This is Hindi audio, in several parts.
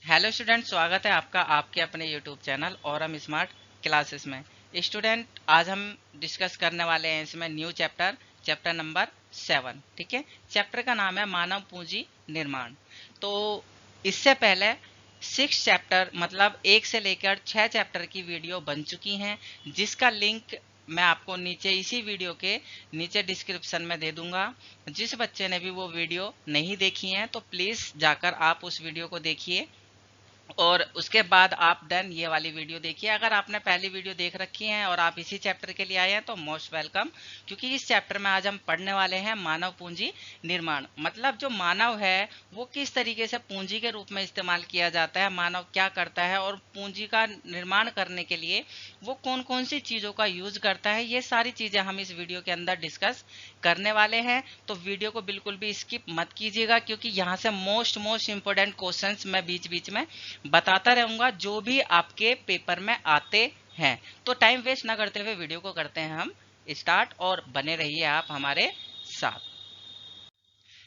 हेलो स्टूडेंट, स्वागत है आपका आपके अपने यूट्यूब चैनल और हम स्मार्ट क्लासेस में। स्टूडेंट, आज हम डिस्कस करने वाले हैं इसमें न्यू चैप्टर, चैप्टर नंबर 7। ठीक है, चैप्टर का नाम है मानव पूंजी निर्माण। तो इससे पहले 6 चैप्टर मतलब 1 से लेकर 6 चैप्टर की वीडियो बन चुकी हैं, जिसका लिंक मैं आपको नीचे इसी वीडियो के नीचे डिस्क्रिप्शन में दे दूंगा। जिस बच्चे ने भी वो वीडियो नहीं देखी है तो प्लीज़ जाकर आप उस वीडियो को देखिए और उसके बाद आप डन ये वाली वीडियो देखिए। अगर आपने पहली वीडियो देख रखी है और आप इसी चैप्टर के लिए आए हैं तो मोस्ट वेलकम, क्योंकि इस चैप्टर में आज हम पढ़ने वाले हैं मानव पूंजी निर्माण। मतलब जो मानव है वो किस तरीके से पूंजी के रूप में इस्तेमाल किया जाता है, मानव क्या करता है और पूंजी का निर्माण करने के लिए वो कौन कौन सी चीज़ों का यूज करता है, ये सारी चीज़ें हम इस वीडियो के अंदर डिस्कस करने वाले हैं। तो वीडियो को बिल्कुल भी स्किप मत कीजिएगा, क्योंकि यहाँ से मोस्ट इम्पोर्टेंट क्वेश्चंस मैं बीच बीच में बताता रहूंगा जो भी आपके पेपर में आते हैं। तो टाइम वेस्ट ना करते हुए वीडियो को करते हैं हम स्टार्ट, और बने रहिए आप हमारे साथ।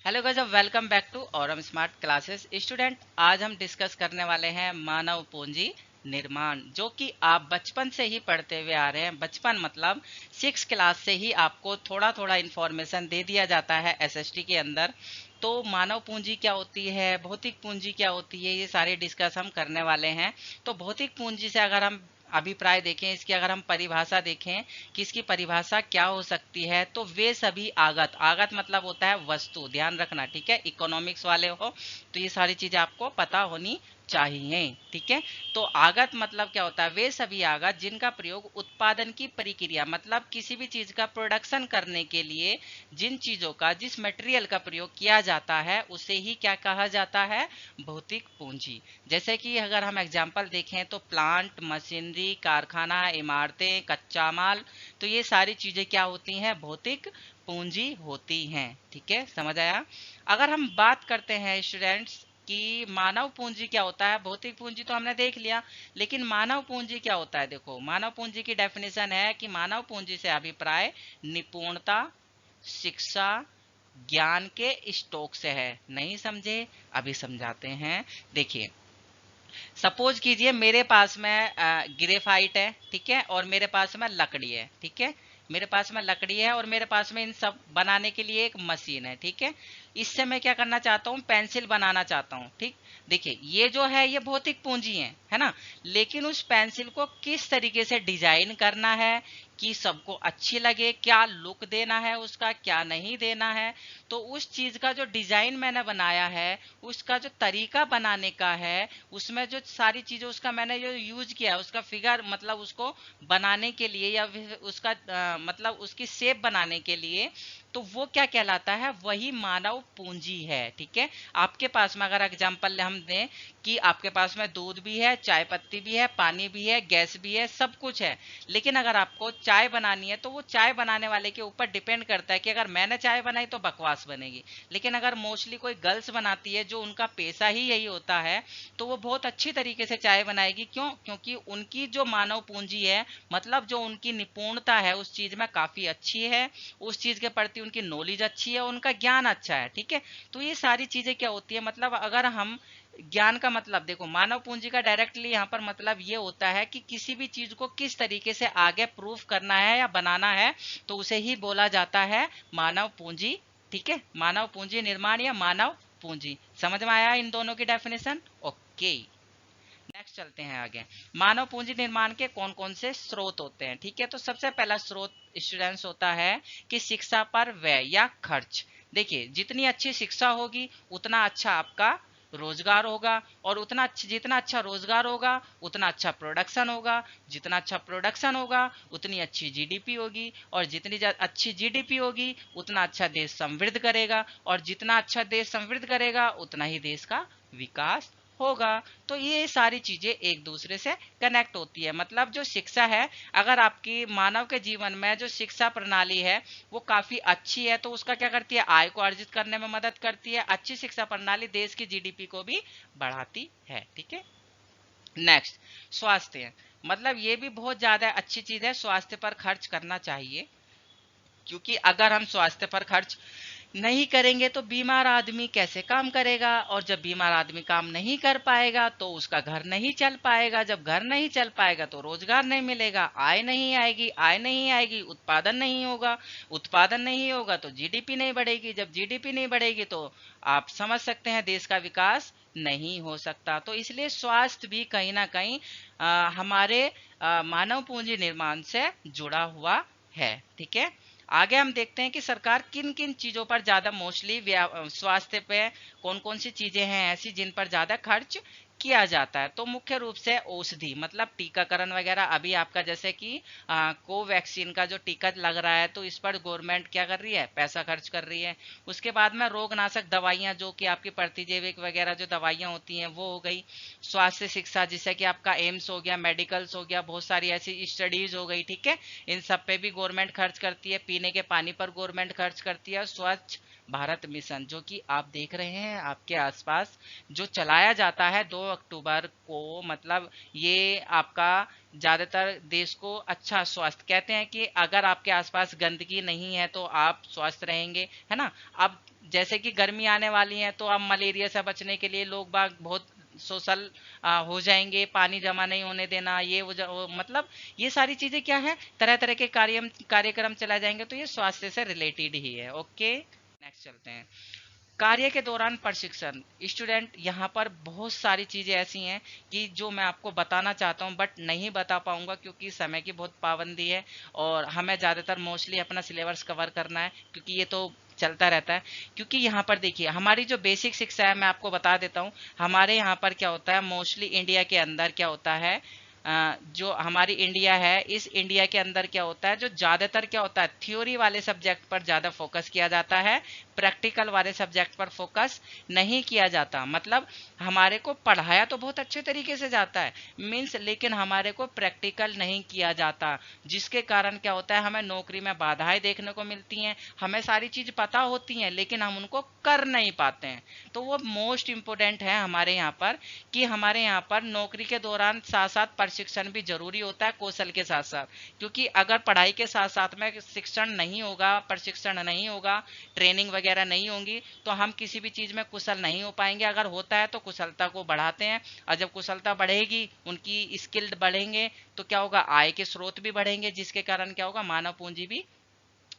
Hello guys, welcome back to Aurum smart classes. Student, आज हम डिस्कस करने वाले हैं मानव पूंजी निर्माण, जो कि आप बचपन से ही पढ़ते हुए आ रहे हैं। बचपन मतलब 6 क्लास से ही आपको थोड़ा थोड़ा इन्फॉर्मेशन दे दिया जाता है एसएसटी के अंदर। तो मानव पूंजी क्या होती है, भौतिक पूंजी क्या होती है, ये सारे डिस्कस हम करने वाले हैं। तो भौतिक पूंजी से अगर हम अभिप्राय देखें, इसकी अगर हम परिभाषा देखें कि इसकी परिभाषा क्या हो सकती है, तो वे सभी आगत, आगत मतलब होता है वस्तु, ध्यान रखना, ठीक है। इकोनॉमिक्स वाले हो तो ये सारी चीजें आपको पता होनी चाहिए, ठीक है। तो आगत मतलब क्या होता है, वे सभी आगत जिनका प्रयोग उत्पादन की प्रक्रिया मतलब किसी भी चीज का प्रोडक्शन करने के लिए जिन चीजों का, जिस मटेरियल का प्रयोग किया जाता है उसे ही क्या कहा जाता है, भौतिक पूंजी। जैसे कि अगर हम एग्जांपल देखें तो प्लांट, मशीनरी, कारखाना, इमारतें, कच्चा माल, तो ये सारी चीजें क्या होती हैं, भौतिक पूंजी होती हैं। ठीक है, समझ आया। अगर हम बात करते हैं स्टूडेंट्स कि मानव पूंजी क्या होता है, भौतिक पूंजी तो हमने देख लिया, लेकिन मानव पूंजी क्या होता है। देखो, मानव पूंजी की डेफिनेशन है कि मानव पूंजी से अभिप्राय निपुणता, शिक्षा, ज्ञान के स्टॉक से है। नहीं समझे, अभी समझाते हैं। देखिए, सपोज कीजिए मेरे पास में ग्रेफाइट है, ठीक है, और मेरे पास में लकड़ी है, ठीक है। मेरे पास में लकड़ी है और मेरे पास में इन सब बनाने के लिए एक मशीन है, ठीक है। इससे मैं क्या करना चाहता हूँ, पेंसिल बनाना चाहता हूँ, ठीक। देखिए, ये जो है ये भौतिक पूंजी है ना। लेकिन उस पेंसिल को किस तरीके से डिजाइन करना है कि सबको अच्छी लगे, क्या लुक देना है उसका, क्या नहीं देना है, तो उस चीज का जो डिजाइन मैंने बनाया है, उसका जो तरीका बनाने का है, उसमें जो सारी चीजें उसका मैंने जो यूज किया है, उसका फिगर मतलब उसको बनाने के लिए या फिर उसका मतलब उसकी शेप बनाने के लिए, तो वो क्या कहलाता है, वही मानव पूंजी है, ठीक है। आपके पास में अगर एग्जांपल हम दें कि आपके पास में दूध भी है, चाय पत्ती भी है, पानी भी है, गैस भी है, सब कुछ है, लेकिन अगर आपको चाय बनानी है तो वो चाय बनाने वाले के ऊपर डिपेंड करता है कि अगर मैंने चाय बनाई तो बकवास बनेगी, लेकिन अगर मोस्टली कोई गर्ल्स बनाती है जो उनका पेशा ही यही होता है, तो वो बहुत अच्छी तरीके से चाय बनाएगी। क्यों? क्योंकि उनकी जो मानव पूंजी है, मतलब जो उनकी निपुणता है उस चीज में काफी अच्छी है, उस चीज के प्रति उनकी नॉलेज अच्छी है, उनका ज्ञान अच्छा है, ठीक है। तो ये सारी चीजें क्या होती है, मतलब अगर हम ज्ञान का मतलब देखो, मानव पूंजी का डायरेक्टली यहाँ पर मतलब ये होता है कि किसी भी चीज को किस तरीके से आगे प्रूफ करना है या बनाना है, तो उसे ही बोला जाता है मानव पूंजी, ठीक है। मानव पूंजी निर्माण या मानव पूंजी, समझ में आया इन दोनों की डेफिनेशन? ओके, नेक्स्ट चलते हैं आगे। मानव पूंजी निर्माण के कौन कौन से स्रोत होते हैं, ठीक है। तो सबसे पहला स्रोत स्टूडेंट्स होता है कि शिक्षा पर व्यय या खर्च। देखिए, जितनी अच्छी शिक्षा होगी उतना अच्छा आपका रोजगार होगा, और उतना अच्छा, जितना अच्छा रोजगार होगा उतना अच्छा प्रोडक्शन होगा, जितना अच्छा प्रोडक्शन होगा उतनी अच्छी जीडीपी होगी, और जितनी अच्छी जीडीपी होगी उतना अच्छा देश समृद्ध करेगा, और जितना अच्छा देश समृद्ध करेगा उतना ही देश का विकास होगा। तो ये सारी चीजें एक दूसरे से कनेक्ट होती है। मतलब जो शिक्षा है, अगर आपकी मानव के जीवन में जो शिक्षा प्रणाली है वो काफी अच्छी है, तो उसका क्या करती है, आय को अर्जित करने में मदद करती है। अच्छी शिक्षा प्रणाली देश की जीडीपी को भी बढ़ाती है, ठीक है। नेक्स्ट, स्वास्थ्य, मतलब ये भी बहुत ज्यादा अच्छी चीज है, स्वास्थ्य पर खर्च करना चाहिए, क्योंकि अगर हम स्वास्थ्य पर खर्च नहीं करेंगे तो बीमार आदमी कैसे काम करेगा, और जब बीमार आदमी काम नहीं कर पाएगा तो उसका घर नहीं चल पाएगा, जब घर नहीं चल पाएगा तो रोजगार नहीं मिलेगा, आय नहीं आएगी, आय नहीं आएगी, उत्पादन नहीं होगा, उत्पादन नहीं होगा तो जीडीपी नहीं बढ़ेगी, जब जीडीपी नहीं बढ़ेगी तो आप समझ सकते हैं देश का विकास नहीं हो सकता। तो इसलिए स्वास्थ्य भी कहीं ना कहीं हमारे मानव पूंजी निर्माण से जुड़ा हुआ है। ठीक है, आगे हम देखते हैं कि सरकार किन किन चीजों पर ज्यादा मोस्टली स्वास्थ्य पे कौन कौन सी चीजें हैं ऐसी जिन पर ज्यादा खर्च किया जाता है। तो मुख्य रूप से औषधि मतलब टीकाकरण वगैरह, अभी आपका जैसे कि कोवैक्सीन का जो टीका लग रहा है तो इस पर गवर्नमेंट क्या कर रही है, पैसा खर्च कर रही है। उसके बाद में रोगनाशक दवाइयां जो कि आपकी प्रतिजैविक वगैरह जो दवाइयां होती हैं वो हो गई। स्वास्थ्य शिक्षा जैसे कि आपका एम्स हो गया, मेडिकल्स हो गया, बहुत सारी ऐसी स्टडीज हो गई। ठीक है, इन सब पे भी गवर्नमेंट खर्च करती है। पीने के पानी पर गवर्नमेंट खर्च करती है। स्वच्छ भारत मिशन जो कि आप देख रहे हैं आपके आसपास जो चलाया जाता है 2 अक्टूबर को, मतलब ये आपका ज्यादातर देश को अच्छा स्वास्थ्य कहते हैं कि अगर आपके आसपास गंदगी नहीं है तो आप स्वस्थ रहेंगे, है ना। अब जैसे कि गर्मी आने वाली है तो अब मलेरिया से बचने के लिए लोग बाग बहुत सोशल हो जाएंगे, पानी जमा नहीं होने देना, ये मतलब ये सारी चीजें क्या है, तरह तरह के कार्यक्रम चला जाएंगे, तो ये स्वास्थ्य से रिलेटेड ही है। ओके, नेक्स्ट चलते हैं। कार्य के दौरान प्रशिक्षण, स्टूडेंट यहाँ पर बहुत सारी चीजें ऐसी हैं कि जो मैं आपको बताना चाहता हूँ बट नहीं बता पाऊंगा क्योंकि समय की बहुत पाबंदी है और हमें ज्यादातर मोस्टली अपना सिलेबस कवर करना है क्योंकि ये तो चलता रहता है। क्योंकि यहाँ पर देखिए हमारी जो बेसिक शिक्षा है मैं आपको बता देता हूँ। हमारे यहाँ पर क्या होता है, मोस्टली इंडिया के अंदर क्या होता है, जो हमारी इंडिया है इस इंडिया के अंदर क्या होता है, जो ज्यादातर क्या होता है थ्योरी वाले सब्जेक्ट पर ज्यादा फोकस किया जाता है, प्रैक्टिकल वाले सब्जेक्ट पर फोकस नहीं किया जाता। मतलब हमारे को पढ़ाया तो बहुत अच्छे तरीके से जाता है मीन्स, लेकिन हमारे को प्रैक्टिकल नहीं किया जाता, जिसके कारण क्या होता है हमें नौकरी में बाधाएं देखने को मिलती हैं। हमें सारी चीज पता होती हैं लेकिन हम उनको कर नहीं पाते हैं। तो वो मोस्ट इम्पोर्टेंट है हमारे यहाँ पर कि हमारे यहाँ पर नौकरी के दौरान साथ साथ प्रशिक्षण भी जरूरी होता है कौशल के साथ साथ, क्योंकि अगर पढ़ाई के साथ साथ में शिक्षण नहीं होगा, प्रशिक्षण नहीं होगा, ट्रेनिंग वगैरह नहीं होंगी तो हम किसी भी चीज में कुशल नहीं हो पाएंगे। अगर होता है तो कुशलता को बढ़ाते हैं और जब कुशलता बढ़ेगी, उनकी स्किल्ड बढ़ेंगे तो क्या होगा, आय के स्रोत भी बढ़ेंगे, जिसके कारण क्या होगा, मानव पूंजी भी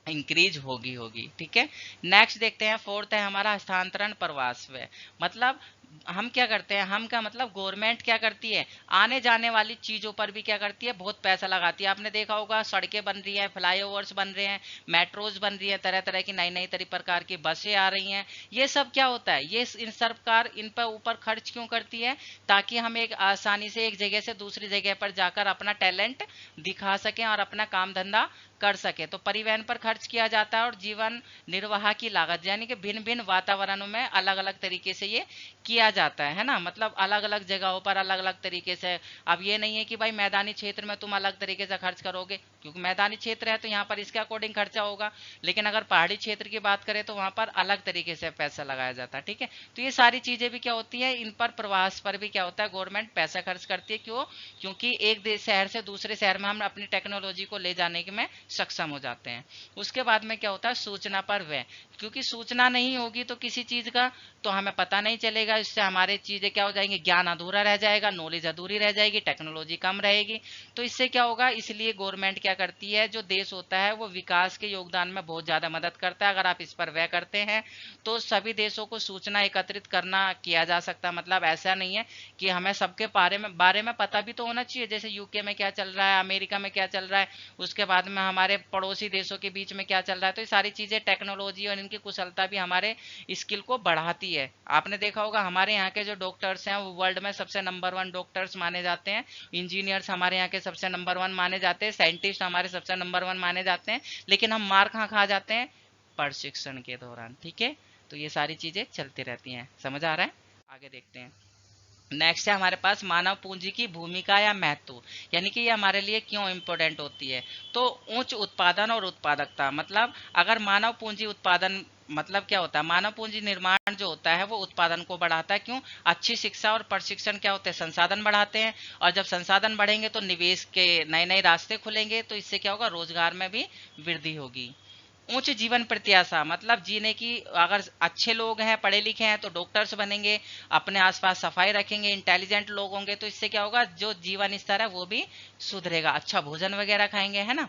इंक्रीज होगी। ठीक है, नेक्स्ट देखते हैं। फोर्थ है हमारा हस्तांतरण प्रवास व्यय। मतलब हम क्या करते हैं, हम क्या मतलब गवर्नमेंट क्या करती है, आने जाने वाली चीजों पर भी क्या करती है, बहुत पैसा लगाती है। आपने देखा होगा सड़कें बन रही हैं, फ्लाईओवर्स बन रहे हैं, मेट्रोज बन रही है, तरह तरह की नई नई तरह प्रकार की बसें आ रही हैं। ये सब क्या होता है, ये इन सरकार इन पर ऊपर खर्च क्यों करती है, ताकि हम एक आसानी से एक जगह से दूसरी जगह पर जाकर अपना टैलेंट दिखा सकें और अपना काम धंधा कर सके। तो परिवहन पर खर्च किया जाता है और जीवन निर्वाह की लागत, यानी कि भिन्न भिन्न वातावरणों में अलग अलग तरीके से ये किया जाता है ना। मतलब अलग अलग जगहों पर अलग अलग तरीके से। अब ये नहीं है कि भाई मैदानी क्षेत्र में तुम अलग तरीके से खर्च करोगे, क्योंकि मैदानी क्षेत्र है तो यहाँ पर इसके अकॉर्डिंग खर्चा होगा, लेकिन अगर पहाड़ी क्षेत्र की बात करें तो वहां पर अलग तरीके से पैसा लगाया जाता है। ठीक है, तो ये सारी चीजें भी क्या होती है, इन पर प्रवास पर भी क्या होता है, गवर्नमेंट पैसा खर्च करती है। क्यों, क्योंकि एक शहर से दूसरे शहर में हम अपनी टेक्नोलॉजी को ले जाने में सक्षम हो जाते हैं। उसके बाद में क्या होता है, सूचना पर व्यय। क्योंकि सूचना नहीं होगी तो किसी चीज का तो हमें पता नहीं चलेगा, इससे हमारे चीजें क्या हो जाएंगी, ज्ञान अधूरा रह जाएगा, नॉलेज अधूरी रह जाएगी, टेक्नोलॉजी कम रहेगी। तो इससे क्या होगा, इसलिए गवर्नमेंट क्या करती है, जो देश होता है वो विकास के योगदान में बहुत ज्यादा मदद करता है। अगर आप इस पर व्यय करते हैं तो सभी देशों को सूचना एकत्रित करना किया जा सकता है। मतलब ऐसा नहीं है कि हमें सबके बारे में पता भी तो होना चाहिए, जैसे यूके में क्या चल रहा है, अमेरिका में क्या चल रहा है, उसके बाद में हमारे पड़ोसी देशों के बीच में क्या चल रहा है। तो ये सारी चीजें टेक्नोलॉजी और इनकी कुशलता भी हमारे स्किल को बढ़ाती है। आपने देखा होगा हमारे यहाँ के जो डॉक्टर्स हैं वो वर्ल्ड में सबसे नंबर 1 डॉक्टर्स माने जाते हैं, इंजीनियर्स हमारे यहाँ के सबसे नंबर 1 माने जाते हैं, साइंटिस्ट हमारे सबसे नंबर 1 माने जाते हैं, लेकिन हम मार कहाँ खा जाते हैं, प्रशिक्षण के दौरान। ठीक है, तो ये सारी चीजें चलती रहती हैं। समझ आ रहा है, आगे देखते हैं। नेक्स्ट है हमारे पास मानव पूंजी की भूमिका या महत्व, यानी कि ये हमारे लिए क्यों इम्पोर्टेंट होती है। तो उच्च उत्पादन और उत्पादकता, मतलब अगर मानव पूंजी उत्पादन, मतलब क्या होता है, मानव पूंजी निर्माण जो होता है वो उत्पादन को बढ़ाता है। क्यों, अच्छी शिक्षा और प्रशिक्षण क्या होते हैं, संसाधन बढ़ाते हैं, और जब संसाधन बढ़ेंगे तो निवेश के नए नए रास्ते खुलेंगे, तो इससे क्या होगा, रोजगार में भी वृद्धि होगी। उच्च जीवन प्रत्याशा, मतलब जीने की, अगर अच्छे लोग हैं, पढ़े लिखे हैं तो डॉक्टर्स बनेंगे, अपने आसपास सफाई रखेंगे, इंटेलिजेंट लोग होंगे, तो इससे क्या होगा, जो जीवन स्तर है वो भी सुधरेगा, अच्छा भोजन वगैरह खाएंगे, है ना।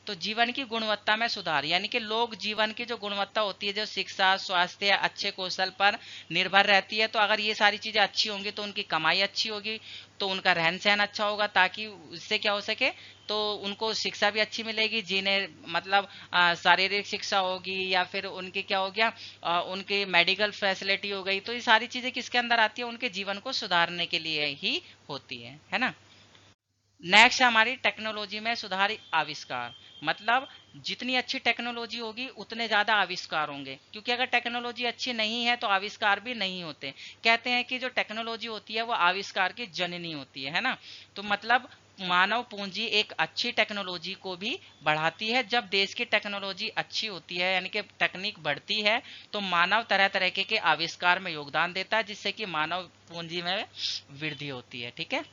तो जीवन की गुणवत्ता में सुधार, यानी कि लोग जीवन की जो गुणवत्ता होती है, जो शिक्षा, स्वास्थ्य या अच्छे कौशल पर निर्भर रहती है, तो अगर ये सारी चीजें अच्छी होंगी तो उनकी कमाई अच्छी होगी, तो उनका रहन सहन अच्छा होगा, ताकि उससे क्या हो सके, तो उनको शिक्षा भी अच्छी मिलेगी, जीने मतलब शारीरिक शिक्षा होगी, या फिर उनकी क्या हो गया, उनकी मेडिकल फैसिलिटी हो गई, तो ये सारी चीजें किसके अंदर आती है, उनके जीवन को सुधारने के लिए ही होती है ना। नेक्स्ट है हमारी टेक्नोलॉजी में सुधार, आविष्कार, मतलब जितनी अच्छी टेक्नोलॉजी होगी उतने ज्यादा आविष्कार होंगे, क्योंकि अगर टेक्नोलॉजी अच्छी नहीं है तो आविष्कार भी नहीं होते। कहते हैं कि जो टेक्नोलॉजी होती है वो आविष्कार की जननी होती है ना। तो मतलब मानव पूंजी एक अच्छी टेक्नोलॉजी को भी बढ़ाती है। जब देश की टेक्नोलॉजी अच्छी होती है, यानी कि तकनीक बढ़ती है, तो मानव तरह तरह के आविष्कार में योगदान देता है, जिससे कि मानव पूंजी में वृद्धि होती है। ठीक है।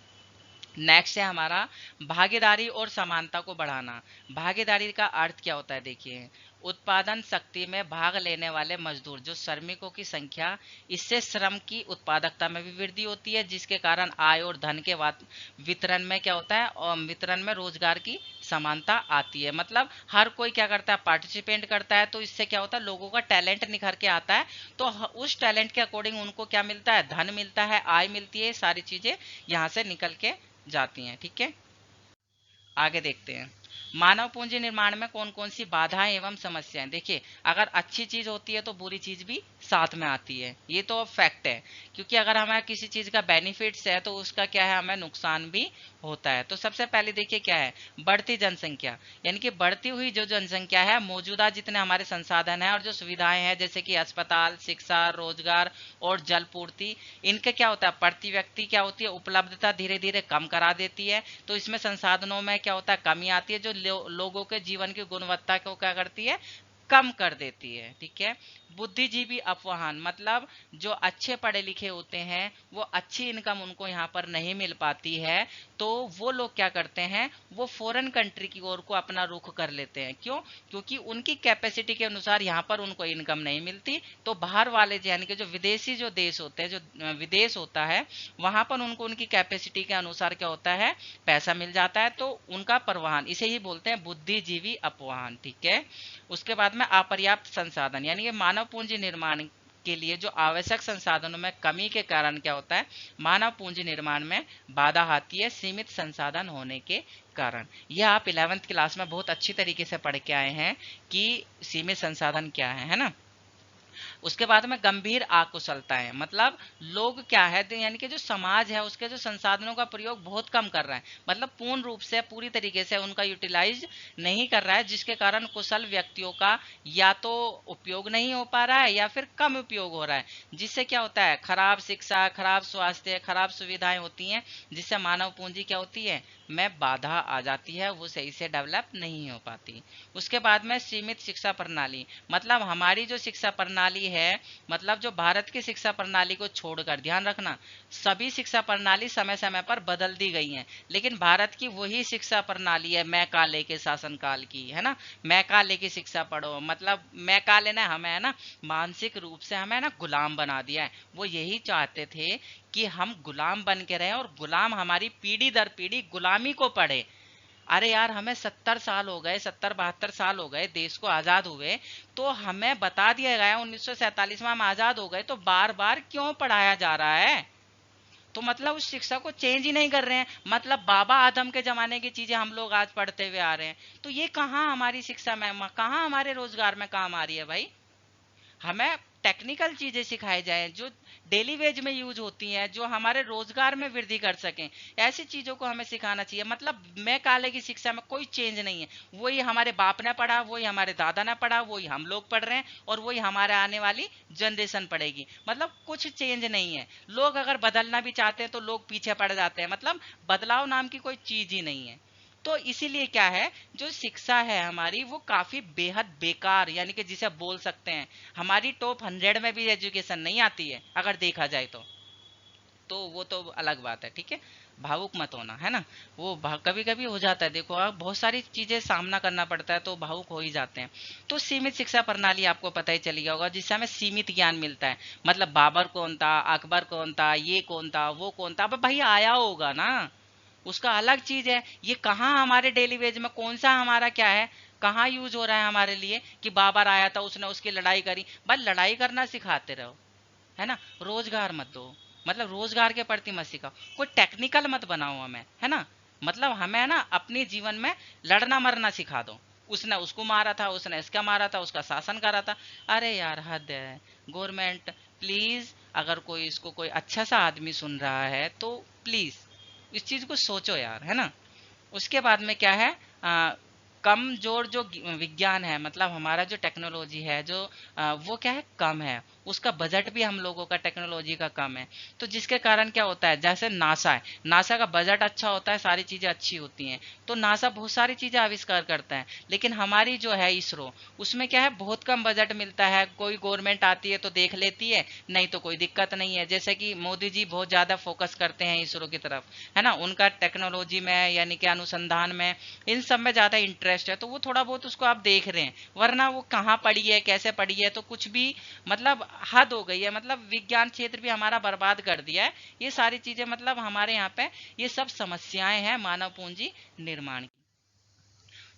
नेक्स्ट है हमारा भागीदारी और समानता को बढ़ाना। भागीदारी का अर्थ क्या होता है, देखिए, उत्पादन शक्ति में भाग लेने वाले मजदूर, जो श्रमिकों की संख्या, इससे श्रम की उत्पादकता में भी वृद्धि होती है, जिसके कारण आय और धन के वितरण में क्या होता है, और वितरण में रोजगार की समानता आती है। मतलब हर कोई क्या करता है, पार्टिसिपेट करता है, तो इससे क्या होता है, लोगों का टैलेंट निखर के आता है, तो उस टैलेंट के अकॉर्डिंग उनको क्या मिलता है, धन मिलता है, आय मिलती है, सारी चीजें यहाँ से निकल के जाती हैं। ठीक है। आगे देखते हैं, मानव पूंजी निर्माण में कौन कौन सी बाधाएं एवं समस्याएं। देखिए, अगर अच्छी चीज होती है तो बुरी चीज भी साथ में आती है, ये तो फैक्ट है, क्योंकि अगर हमें किसी चीज का बेनिफिट्स है तो उसका क्या है, हमें नुकसान भी होता है। तो सबसे पहले देखिए क्या है, बढ़ती जनसंख्या, यानी कि बढ़ती हुई जो जनसंख्या है, मौजूदा जितने हमारे संसाधन है और जो सुविधाएं हैं, जैसे कि अस्पताल, शिक्षा, रोजगार और जल पूर्ति, इनके क्या होता है, प्रति व्यक्ति क्या होती है, उपलब्धता धीरे धीरे कम करा देती है। तो इसमें संसाधनों में क्या होता है, कमी आती है, जो लोगों के जीवन की गुणवत्ता को क्या करती है, कम कर देती है। ठीक है। बुद्धिजीवी अपवाहन, मतलब जो अच्छे पढ़े लिखे होते हैं, वो अच्छी इनकम उनको यहाँ पर नहीं मिल पाती है, तो वो लोग क्या करते हैं, वो फॉरेन कंट्री की ओर को अपना रुख कर लेते हैं। क्यों? क्योंकि उनकी कैपेसिटी के अनुसार यहाँ पर उनको इनकम नहीं मिलती, तो बाहर वाले यानी कि जो विदेशी जो देश होते हैं, जो विदेश होता है, वहां पर उनको उनकी कैपेसिटी के अनुसार क्या होता है, पैसा मिल जाता है, तो उनका परिवहन, इसे ही बोलते हैं बुद्धिजीवी अपवाहन। ठीक है। उसके बाद में अपर्याप्त संसाधन, यानी कि मानव पूंजी निर्माण के लिए जो आवश्यक संसाधनों में कमी के कारण क्या होता है, मानव पूंजी निर्माण में बाधा आती है, सीमित संसाधन होने के कारण। यह आप 11th क्लास में बहुत अच्छी तरीके से पढ़ के आए हैं कि सीमित संसाधन क्या है ना। उसके बाद में गंभीर अकुशलताएं, मतलब लोग क्या है, यानी कि जो समाज है उसके जो संसाधनों का प्रयोग बहुत कम कर रहा है, मतलब पूर्ण रूप से पूरी तरीके से उनका यूटिलाइज नहीं कर रहा है, जिसके कारण कुशल व्यक्तियों का या तो उपयोग नहीं हो पा रहा है या फिर कम उपयोग हो रहा है, जिससे क्या होता है, खराब शिक्षा, खराब स्वास्थ्य, खराब सुविधाएं होती हैं, जिससे मानव पूंजी क्या होती है, में बाधा आ जाती है, वो सही से डेवलप नहीं हो पाती। उसके बाद में सीमित शिक्षा प्रणाली, मतलब हमारी जो शिक्षा प्रणाली है, मतलब जो भारत की शिक्षा प्रणाली को छोड़कर, ध्यान रखना, सभी शिक्षा प्रणाली समय समय पर बदल दी गई हैं, लेकिन भारत की वही शिक्षा प्रणाली है मैकाले के शासनकाल की, है ना। मैकाले की शिक्षा पढ़ो, मतलब मैकाले ने हमें है ना मानसिक रूप से हमें ना गुलाम बना दिया है। वो यही चाहते थे कि हम गुलाम बन के रहें और गुलाम हमारी पीढ़ी दर पीढ़ी गुलामी को पढ़े। अरे यार, हमें 70 साल हो गए, 70-72 साल हो गए देश को आजाद हुए, तो हमें बता दिया गया 1947 में हम आजाद हो गए, तो बार बार क्यों पढ़ाया जा रहा है। तो मतलब उस शिक्षा को चेंज ही नहीं कर रहे हैं, मतलब बाबा आदम के जमाने की चीजें हम लोग आज पढ़ते हुए आ रहे हैं, तो ये कहाँ हमारी शिक्षा में, कहाँ हमारे रोजगार में काम आ रही है भाई। हमें टेक्निकल चीजें सिखाई जाए जो डेली वेज में यूज होती हैं, जो हमारे रोजगार में वृद्धि कर सकें, ऐसी चीजों को हमें सिखाना चाहिए। मतलब मैं काले की शिक्षा में कोई चेंज नहीं है, वही हमारे बाप ने पढ़ा, वही हमारे दादा ने पढ़ा, वही हम लोग पढ़ रहे हैं और वही हमारे आने वाली जनरेशन पढ़ेगी, मतलब कुछ चेंज नहीं है। लोग अगर बदलना भी चाहते हैं तो लोग पीछे पड़ जाते हैं, मतलब बदलाव नाम की कोई चीज ही नहीं है। तो इसीलिए क्या है, जो शिक्षा है हमारी वो काफी बेहद बेकार, यानी कि जिसे बोल सकते हैं हमारी टॉप 100 में भी एजुकेशन नहीं आती है अगर देखा जाए तो। तो वो तो अलग बात है, ठीक है। भावुक मत होना, है ना। वो कभी कभी हो जाता है, देखो आप बहुत सारी चीजें सामना करना पड़ता है तो भावुक हो ही जाते हैं। तो सीमित शिक्षा प्रणाली आपको पता ही चल गया होगा, जिससे हमें सीमित ज्ञान मिलता है। मतलब बाबर कौन था, अकबर कौन था, ये कौन था, वो कौन था, अब भाई आया होगा ना, उसका अलग चीज है। ये कहाँ हमारे डेली वेज में कौन सा हमारा क्या है, कहाँ यूज हो रहा है हमारे लिए कि बाबर आया था, उसने उसकी लड़ाई करी। भाई लड़ाई करना सिखाते रहो, है ना। रोजगार मत दो, मतलब रोजगार के प्रति मत सिखाओ, कोई टेक्निकल मत बनाओ हमें, है ना। मतलब हमें ना अपने जीवन में लड़ना मरना सिखा दो। उसने उसको मारा था, उसने इसका मारा था, उसका शासन करा था। अरे यार हद है। गवर्नमेंट प्लीज, अगर कोई इसको कोई अच्छा सा आदमी सुन रहा है तो प्लीज इस चीज को सोचो यार, है ना। उसके बाद में क्या है, कमजोर जो विज्ञान है, मतलब हमारा जो टेक्नोलॉजी है जो वो क्या है, कम है। उसका बजट भी हम लोगों का टेक्नोलॉजी का कम है। तो जिसके कारण क्या होता है, जैसे नासा है, नासा का बजट अच्छा होता है, सारी चीजें अच्छी होती हैं, तो नासा बहुत सारी चीजें आविष्कार करता है। लेकिन हमारी जो है इसरो, उसमें क्या है, बहुत कम बजट मिलता है। कोई गवर्नमेंट आती है तो देख लेती है, नहीं तो कोई दिक्कत नहीं है। जैसे कि मोदी जी बहुत ज्यादा फोकस करते हैं इसरो की तरफ, है ना। उनका टेक्नोलॉजी में यानी कि अनुसंधान में, इन सब में ज्यादा इंटरेस्ट है, तो वो थोड़ा बहुत उसको आप देख रहे हैं। वरना वो कहाँ पड़ी है, कैसे पड़ी है, तो कुछ भी, मतलब हद हो गई है। मतलब विज्ञान क्षेत्र भी हमारा बर्बाद कर दिया है। ये सारी चीजें मतलब हमारे यहाँ पे ये सब समस्याएं हैं मानव पूंजी निर्माण की।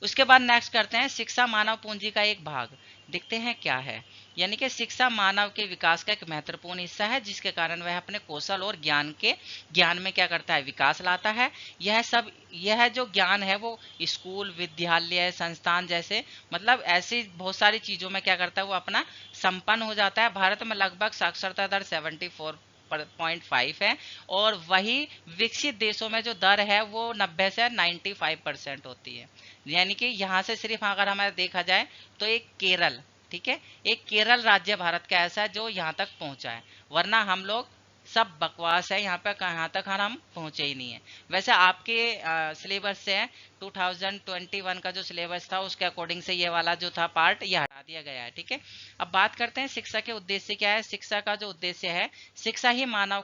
उसके बाद नेक्स्ट करते हैं शिक्षा मानव पूंजी का एक भाग। देखते हैं क्या है। यानी कि शिक्षा मानव के विकास का एक महत्वपूर्ण हिस्सा है, जिसके कारण वह अपने कौशल और ज्ञान में क्या करता है, विकास लाता है। यह जो ज्ञान है वो स्कूल, विद्यालय, संस्थान जैसे, मतलब ऐसी बहुत सारी चीजों में क्या करता है, वो अपना संपन्न हो जाता है। भारत में लगभग साक्षरता दर 74.5 है, और वही विकसित देशों में जो दर है वो 90 से 95% होती है। यानी कि यहाँ से सिर्फ अगर हमारा देखा जाए तो एक केरल, ठीक है, एक केरल राज्य भारत का ऐसा है जो यहाँ तक पहुंचा है। वरना हम लोग सब बकवास है, यहाँ पे कहाँ तक हम पहुंचे ही नहीं है। वैसे आपके सिलेबस से 2021 का जो सिलेबस था उसके अकॉर्डिंग से ये वाला जो था पार्ट ये हटा दिया गया है, ठीक है। अब बात करते हैं शिक्षा के उद्देश्य क्या है। शिक्षा का जो उद्देश्य है, शिक्षा ही मानव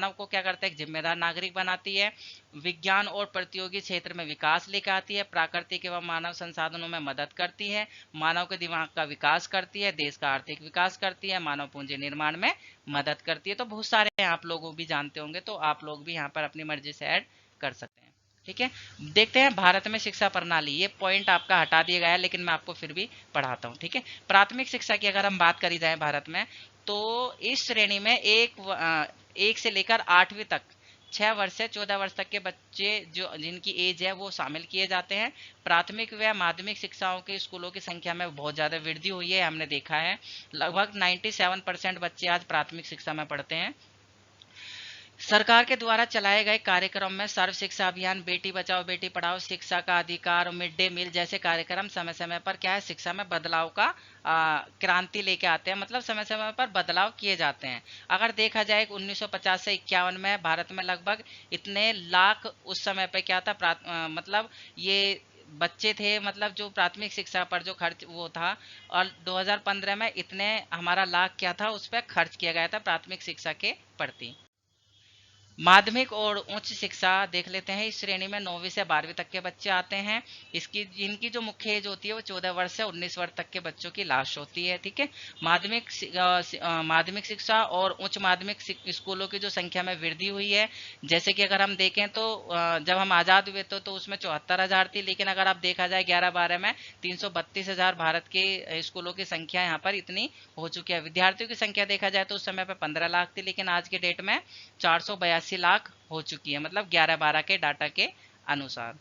को क्या करता है, एक जिम्मेदार नागरिक बनाती है। विज्ञान और प्रतियोगी क्षेत्र में विकास लेकर आती है। प्राकृतिक एवं मानव संसाधनों में मदद करती है। मानव के दिमाग का विकास करती है। देश का आर्थिक विकास करती है। मानव पूंजी निर्माण में मदद करती है। तो बहुत सारे हैं, आप लोग भी जानते होंगे, तो आप लोग भी यहाँ पर अपनी मर्जी से ऐड कर सकते हैं, ठीक है। देखते हैं भारत में शिक्षा प्रणाली, ये पॉइंट आपका हटा दिया गया है लेकिन मैं आपको फिर भी पढ़ाता हूँ, ठीक है। प्राथमिक शिक्षा की अगर हम बात करी जाए भारत में, तो इस श्रेणी में एक से लेकर 8वीं तक, 6 वर्ष से 14 वर्ष तक के बच्चे जो जिनकी एज है वो शामिल किए जाते हैं। प्राथमिक व माध्यमिक शिक्षाओं के स्कूलों की संख्या में बहुत ज़्यादा वृद्धि हुई है, हमने देखा है। लगभग 97% बच्चे आज प्राथमिक शिक्षा में पढ़ते हैं। सरकार के द्वारा चलाए गए कार्यक्रम में सर्व शिक्षा अभियान, बेटी बचाओ बेटी पढ़ाओ, शिक्षा का अधिकार, मिड डे मील जैसे कार्यक्रम समय समय पर क्या है, शिक्षा में बदलाव का क्रांति लेके आते हैं। मतलब समय समय पर बदलाव किए जाते हैं। अगर देखा जाए 1950 से 51 में भारत में लगभग इतने लाख उस समय पे क्या था, मतलब ये बच्चे थे, मतलब जो प्राथमिक शिक्षा पर जो खर्च वो था। और 2015 में इतने हमारा लाख क्या था, उस पर खर्च किया गया था प्राथमिक शिक्षा के प्रति। माध्यमिक और उच्च शिक्षा देख लेते हैं। इस श्रेणी में 9वीं से 12वीं तक के बच्चे आते हैं। इसकी जिनकी जो मुख्य एज होती है वो 14 वर्ष से 19 वर्ष तक के बच्चों की लास्ट होती है, ठीक है। माध्यमिक शिक्षा और उच्च माध्यमिक स्कूलों की जो संख्या में वृद्धि हुई है, जैसे कि अगर हम देखें तो जब हम आजाद हुए तो उसमें 74,000 थी, लेकिन अगर आप देखा जाए 11-12 में 332,000 भारत के स्कूलों की संख्या यहाँ पर इतनी हो चुकी है। विद्यार्थियों की संख्या देखा जाए तो उस समय पे 15 लाख थी, लेकिन आज के डेट में 482 लाख हो चुकी है, मतलब 11-12 के डाटा के अनुसार।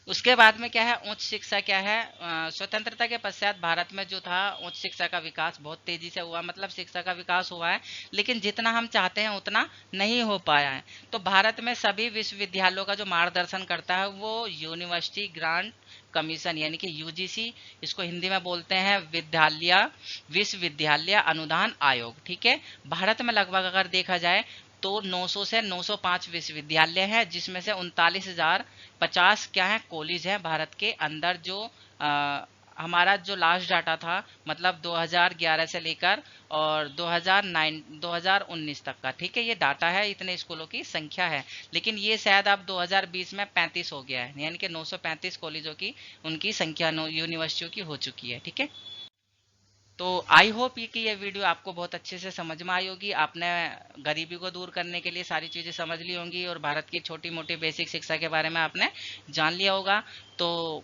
उसके बाद में क्या है, उच्च शिक्षा क्या है। स्वतंत्रता के पश्चात भारत में जो था उच्च शिक्षा का विकास बहुत तेजी से हुआ, मतलब शिक्षा का विकास हुआ है, लेकिन जितना हम चाहते हैं उतना नहीं हो पाया है। तो भारत में सभी विश्वविद्यालयों का जो मार्गदर्शन करता है वो यूनिवर्सिटी ग्रांट कमीशन, यानी कि यूजीसी, इसको हिंदी में बोलते हैं विश्वविद्यालय अनुदान आयोग, ठीक है। भारत में लगभग अगर देखा जाए तो 900 से 905 विश्वविद्यालय हैं, जिसमें से 39,050 क्या है कॉलेज हैं भारत के अंदर, जो हमारा जो लास्ट डाटा था, मतलब 2011 से लेकर और 2019 तक का, ठीक है, ये डाटा है, इतने स्कूलों की संख्या है। लेकिन ये शायद अब 2020 में 35 हो गया है, यानी कि 935 कॉलेजों की उनकी संख्या यूनिवर्सिटियों की हो चुकी है, ठीक है। तो आई होप कि ये वीडियो आपको बहुत अच्छे से समझ में आई होगी। आपने गरीबी को दूर करने के लिए सारी चीज़ें समझ ली होंगी और भारत की छोटी मोटी बेसिक शिक्षा के बारे में आपने जान लिया होगा। तो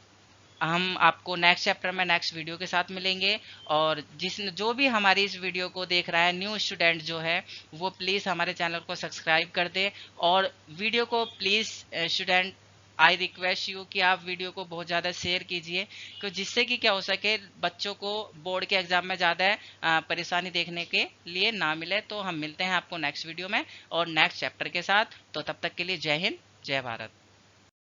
हम आपको नेक्स्ट चैप्टर में नेक्स्ट वीडियो के साथ मिलेंगे। और जो भी हमारी इस वीडियो को देख रहा है, न्यू स्टूडेंट जो है, वो प्लीज़ हमारे चैनल को सब्सक्राइब कर दे। और वीडियो को please student, I request you कि आप वीडियो को बहुत ज़्यादा शेयर कीजिए, क्यों, जिससे कि क्या हो सके, बच्चों को बोर्ड के एग्जाम में ज़्यादा परेशानी देखने के लिए ना मिले। तो हम मिलते हैं आपको नेक्स्ट वीडियो में और नेक्स्ट चैप्टर के साथ। तो तब तक के लिए जय हिंद, जय भारत।